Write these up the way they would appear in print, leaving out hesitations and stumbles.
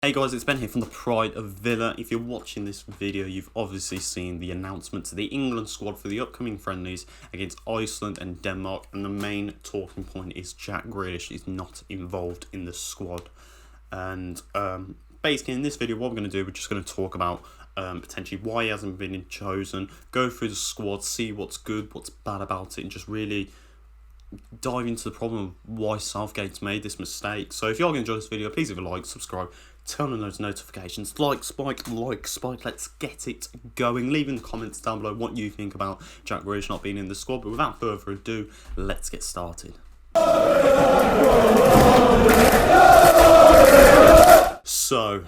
Hey guys, it's Ben here from the Pride of Villa. If you're watching this video, you've obviously seen the announcement to the England squad for the upcoming friendlies against Iceland and Denmark, and the main talking point is Jack Grealish is not involved in the squad. And basically in this video, what we're going to do, we're just going to talk about potentially why he hasn't been chosen, go through the squad, see what's good, what's bad about it, and just really dive into the problem of why Southgate's made this mistake. So if you're going to enjoy this video, please leave a like, subscribe, turn on those notifications, like Spike, let's get it going. Leave in the comments down below what you think about Jack Grealish not being in the squad. But without further ado, let's get started. So,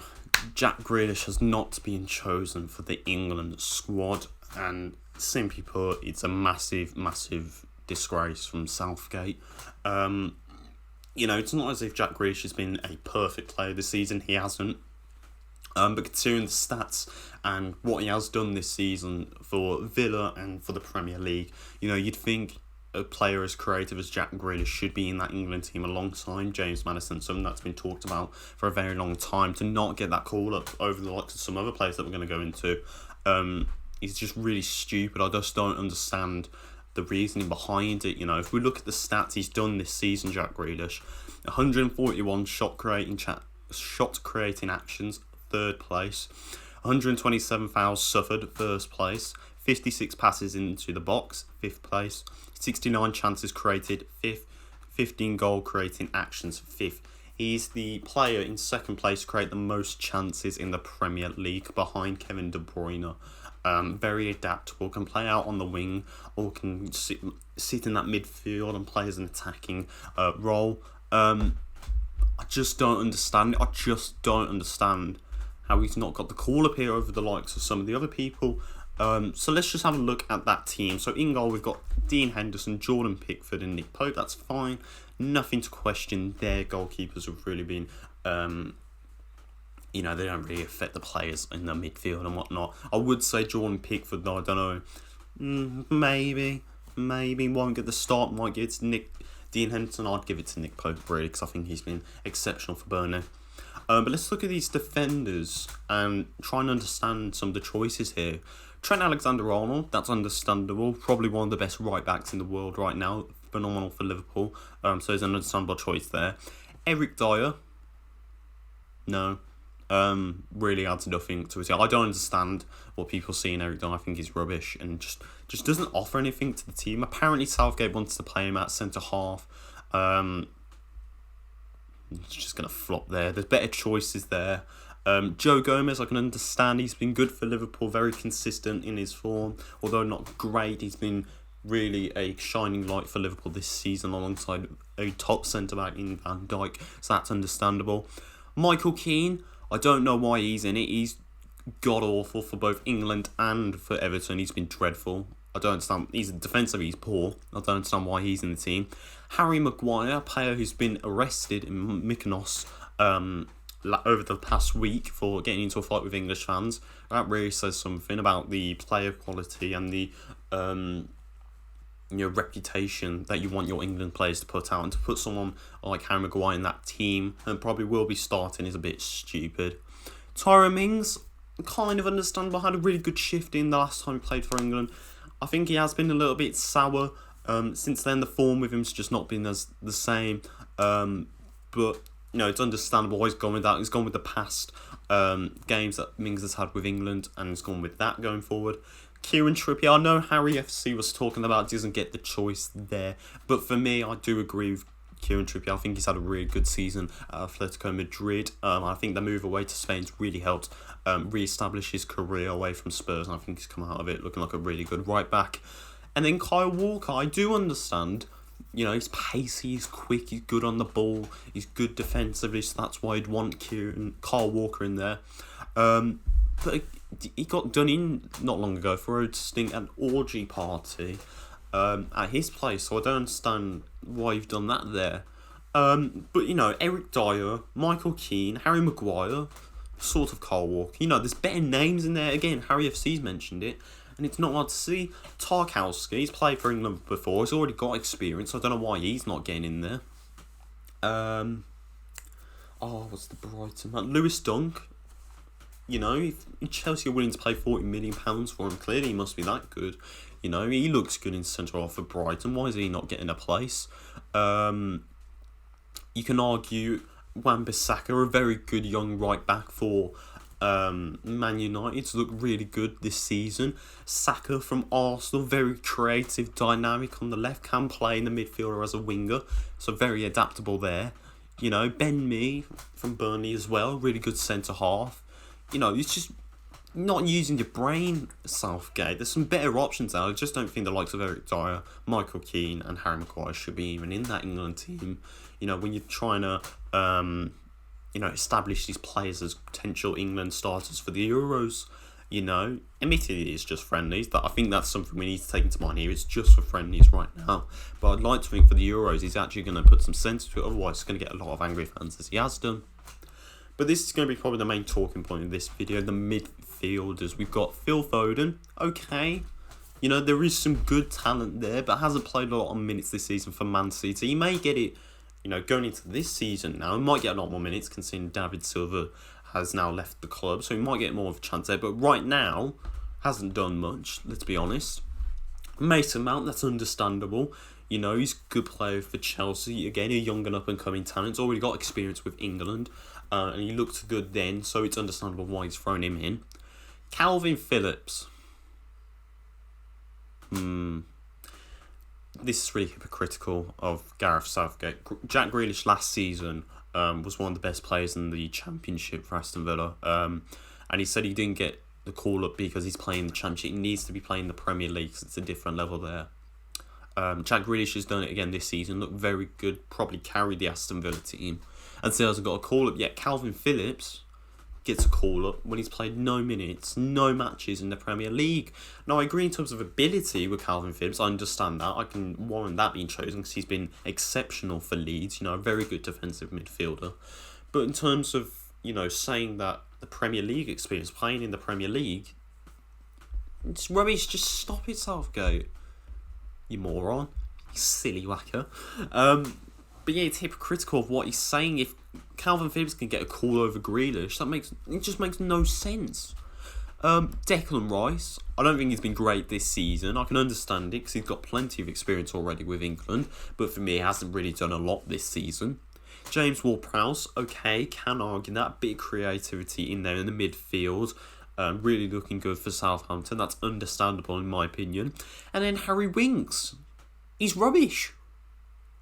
Jack Grealish has not been chosen for the England squad, and simply put, it's a massive disgrace from Southgate. It's not as if Jack Grealish has been a perfect player this season. He hasn't. But considering the stats and what he has done this season for Villa and for the Premier League, you'd think a player as creative as Jack Grealish should be in that England team alongside James Maddison, something that's been talked about for a very long time. To not get that call up over the likes of some other players that we're going to go into, is just really stupid. I just don't understand the reasoning behind it. If we look at the stats he's done this season, Jack Grealish, 141 shot creating actions, third place, 127 fouls suffered, first place, 56 passes into the box, fifth place, 69 chances created, fifth, 15 goal creating actions, fifth. He's the player in second place to create the most chances in the Premier League, behind Kevin De Bruyne. Very adaptable, can play out on the wing or can sit in that midfield and play as an attacking role. I just don't understand it. I just don't understand how he's not got the call up here over the likes of some of the other people. So let's just have a look at that team. So in goal, we've got Dean Henderson, Jordan Pickford and Nick Pope. That's fine. Nothing to question there. Goalkeepers have really been... they don't really affect the players in the midfield and whatnot. I would say Jordan Pickford, though, I don't know. Maybe won't get the start. Might give it to Dean Henderson. I'd give it to Nick Pope, really, because I think he's been exceptional for Burnley. But let's look at these defenders and try and understand some of the choices here. Trent Alexander-Arnold, that's understandable. Probably one of the best right-backs in the world right now. Phenomenal for Liverpool. So there's an understandable choice there. Eric Dyer. No. Really adds nothing to his game. I don't understand what people see in Eric Dyer. I think he's rubbish and just doesn't offer anything to the team. Apparently Southgate wants to play him at centre half. It's just going to flop there. There's better choices there. Joe Gomez, I can understand. He's been good for Liverpool, very consistent in his form. Although not great, he's been really a shining light for Liverpool this season alongside a top centre-back in Van Dijk. So that's understandable. Michael Keane, I don't know why he's in it. He's god-awful for both England and for Everton. He's been dreadful. I don't understand. He's defensively, he's poor. I don't understand why he's in the team. Harry Maguire, a player who's been arrested in Mykonos over the past week for getting into a fight with English fans. That really says something about the player quality and the reputation that you want your England players to put out, and to put someone like Harry Maguire in that team and probably will be starting is a bit stupid. Tyrone Mings, kind of understandable, had a really good shift in the last time he played for England. I think he has been a little bit sour since then. The form with him's just not been as the same, but it's understandable why he's gone with that. He's gone with the past games that Mings has had with England, and he's gone with that going forward. Kieran Trippier, I know Harry FC was talking about doesn't get the choice there, but for me, I do agree with Kieran Trippier. I think he's had a really good season at Atletico Madrid. I think the move away to Spain's really helped re-establish his career away from Spurs, and I think he's come out of it looking like a really good right back. And then Kyle Walker, I do understand. He's pacey, he's quick, he's good on the ball, he's good defensively, so that's why I'd want Kyle Walker in there. But he got done in not long ago for hosting an orgy party at his place, so I don't understand why you've done that there. But Eric Dyer, Michael Keane, Harry Maguire, sort of Kyle Walker. There's better names in there. Again, Harry FC's mentioned it, and it's not hard to see. Tarkowski, he's played for England before, he's already got experience, so I don't know why he's not getting in there. what's the Brighton man? Lewis Dunk. You know, if Chelsea are willing to pay £40 million for him, clearly he must be that good. You know, he looks good in centre half for Brighton. Why is he not getting a place? You can argue Wan-Bissaka, a very good young right back for Man United, look really good this season. Saka from Arsenal, very creative, dynamic on the left, can play in the midfielder as a winger, so very adaptable there. You know, Ben Mee from Burnley as well, really good centre half. You know, it's just not using your brain, Southgate. There's some better options out. I just don't think the likes of Eric Dyer, Michael Keane and Harry Maguire should be even in that England team. You know, when you're trying to establish these players as potential England starters for the Euros. You know, admittedly it's just friendlies. I think that's something we need to take into mind here. It's just for friendlies right now. But I'd like to think for the Euros he's actually going to put some sense to it. Otherwise it's going to get a lot of angry fans, as he has done. But this is going to be probably the main talking point of this video. The midfielders. We've got Phil Foden. Okay. You know, there is some good talent there, but hasn't played a lot of minutes this season for Man City. He may get it, you know, going into this season now. He might get a lot more minutes considering David Silva has now left the club. So he might get more of a chance there. But right now, hasn't done much, let's be honest. Mason Mount, that's understandable. You know, he's a good player for Chelsea. Again, a young and up-and-coming talent. He's already got experience with England. And he looked good then, so it's understandable why he's thrown him in. Calvin Phillips. This is really hypocritical of Gareth Southgate. Jack Grealish last season was one of the best players in the Championship for Aston Villa. And he said he didn't get the call-up because he's playing the Championship. He needs to be playing the Premier League because it's a different level there. Jack Grealish has done it again this season. Looked very good. Probably carried the Aston Villa team. And still hasn't got a call-up yet. Calvin Phillips gets a call-up when he's played no minutes, no matches in the Premier League. Now, I agree in terms of ability with Calvin Phillips. I understand that. I can warrant that being chosen because he's been exceptional for Leeds. You know, a very good defensive midfielder. But in terms of, you know, saying that the Premier League experience, playing in the Premier League, it's rubbish. Just stop it, Southgate. You moron. You silly whacker. But yeah, it's hypocritical of what he's saying. If Calvin Phillips can get a call over Grealish, it just makes no sense. Declan Rice, I don't think he's been great this season. I can understand it because he's got plenty of experience already with England. But for me, he hasn't really done a lot this season. James Ward-Prowse, okay, can argue that. Bit of creativity in there in the midfield. Really looking good for Southampton. That's understandable in my opinion. And then Harry Winks. He's rubbish.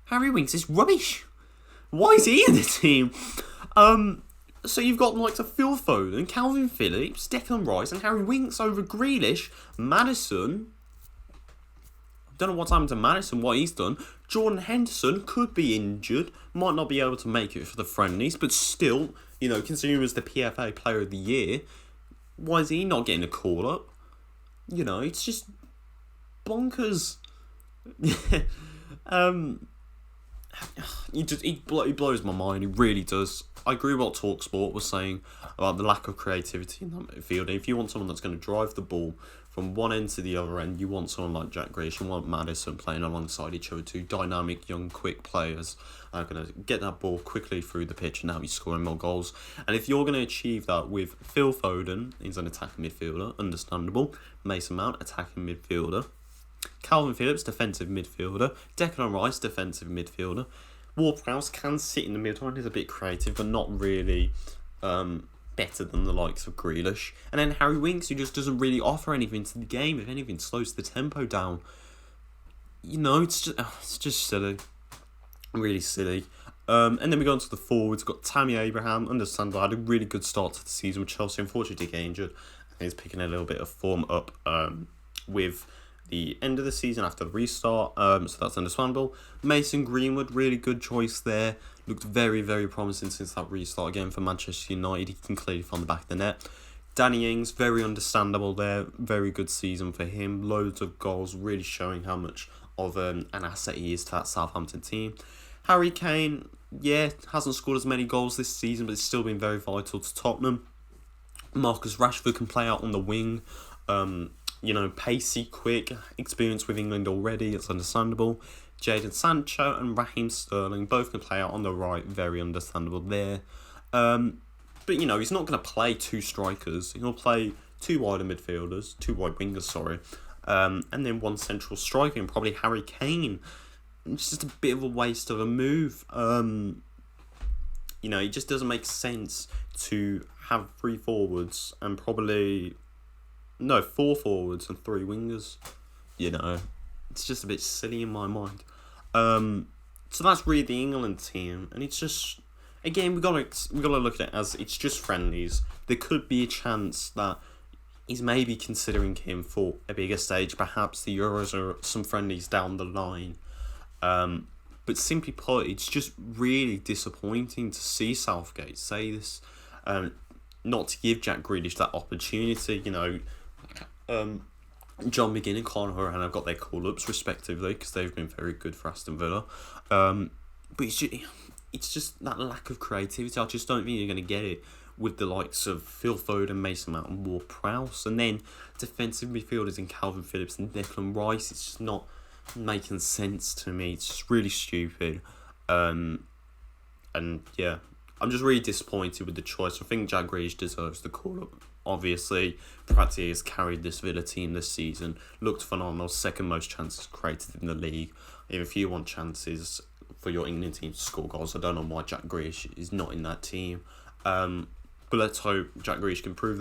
Harry Winks is rubbish. Why is he in the team? So you've got like Phil Foden, Calvin Phillips, Declan Rice and Harry Winks over Grealish. Maddison. I don't know what's happened to Maddison, what he's done. Jordan Henderson could be injured. Might not be able to make it for the friendlies. But still, you know, considering he was the PFA Player of the Year, why is he not getting a call-up? You know, it's just bonkers. He blows my mind. He really does. I agree with what TalkSport was saying about the lack of creativity in that midfield. If you want someone that's going to drive the ball from one end to the other end, you want someone like Jack Grealish, you want Maddison playing alongside each other. Two dynamic, young, quick players are going to get that ball quickly through the pitch, and now he's scoring more goals. And if you're going to achieve that with Phil Foden, he's an attacking midfielder, understandable. Mason Mount, attacking midfielder. Calvin Phillips, defensive midfielder. Declan Rice, defensive midfielder. Ward-Prowse can sit in the middle and is a bit creative, but not really better than the likes of Grealish. And then Harry Winks, who just doesn't really offer anything to the game. If anything, slows the tempo down. You know, it's just silly. Really silly. And then we go on to the forwards. We've got Tammy Abraham, understandable, had a really good start to the season with Chelsea. Unfortunately, he got injured. And he's picking a little bit of form up with the end of the season after the restart, so that's understandable. Mason Greenwood, really good choice there. Looked very, very promising since that restart again for Manchester United. He can clearly find the back of the net. Danny Ings, very understandable there. Very good season for him. Loads of goals, really showing how much of an asset he is to that Southampton team. Harry Kane, yeah, hasn't scored as many goals this season, but it's still been very vital to Tottenham. Marcus Rashford can play out on the wing. You know, pacey, quick, experience with England already, it's understandable. Jadon Sancho and Raheem Sterling both can play out on the right, very understandable there. But, you know, he's not going to play two strikers. He'll play two wide wingers, sorry. And then one central striker, and probably Harry Kane. It's just a bit of a waste of a move. You know, it just doesn't make sense to have 3 forwards and probably... No, 4 forwards and 3 wingers. You know, it's just a bit silly in my mind. So that's really the England team, and it's just... Again, we gotta look at it as it's just friendlies. There could be a chance that he's maybe considering him for a bigger stage, perhaps the Euros or some friendlies down the line. But simply put, it's just really disappointing to see Southgate say this, not to give Jack Grealish that opportunity. You know, John McGinn and Conor Horan have got their call-ups respectively because they've been very good for Aston Villa. But it's just that lack of creativity. I just don't think you're going to get it with the likes of Phil Foden, Mason Mount and Ward-Prowse. And then defensive midfielders in Calvin Phillips and Declan Rice. It's just not making sense to me. It's just really stupid. And yeah, I'm just really disappointed with the choice. I think Jack Grealish deserves the call-up. Obviously, practically has carried this Villa team this season. Looked phenomenal. Second most chances created in the league. If you want chances for your England team to score goals, I don't know why Jack Grealish is not in that team. But let's hope Jack Grealish can prove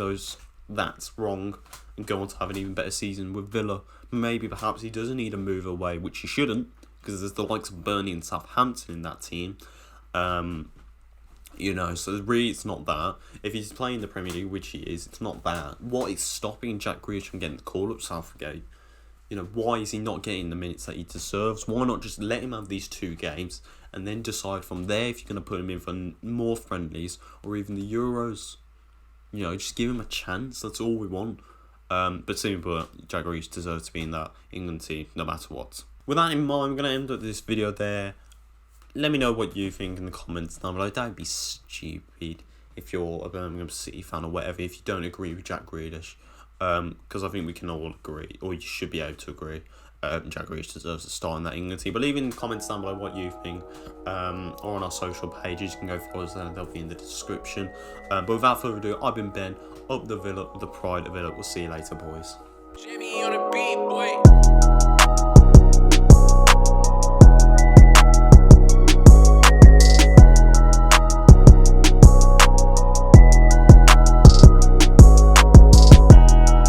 that's wrong and go on to have an even better season with Villa. Maybe perhaps he doesn't need a move away, which he shouldn't, because there's the likes of Burnley and Southampton in that team. You know, so really it's not that. If he's playing the Premier League, which he is, it's not that. What is stopping Jack Grealish from getting the call-up, Southgate? You know, why is he not getting the minutes that he deserves? Why not just let him have these 2 games and then decide from there if you're going to put him in for more friendlies or even the Euros? You know, just give him a chance. That's all we want. But simply put, Jack Grealish deserves to be in that England team no matter what. With that in mind, I'm going to end up this video there. Let me know what you think in the comments down below. Don't be stupid if you're a Birmingham City fan or whatever, if you don't agree with Jack Grealish. Because I think we can all agree, or you should be able to agree, Jack Grealish deserves to start in that England team. But leave in the comments down below what you think, or on our social pages. You can go follow us there, they'll be in the description. But without further ado, I've been Ben, up the Villa, the pride of Villa. We'll see you later, boys. Jimmy on the beat, boy.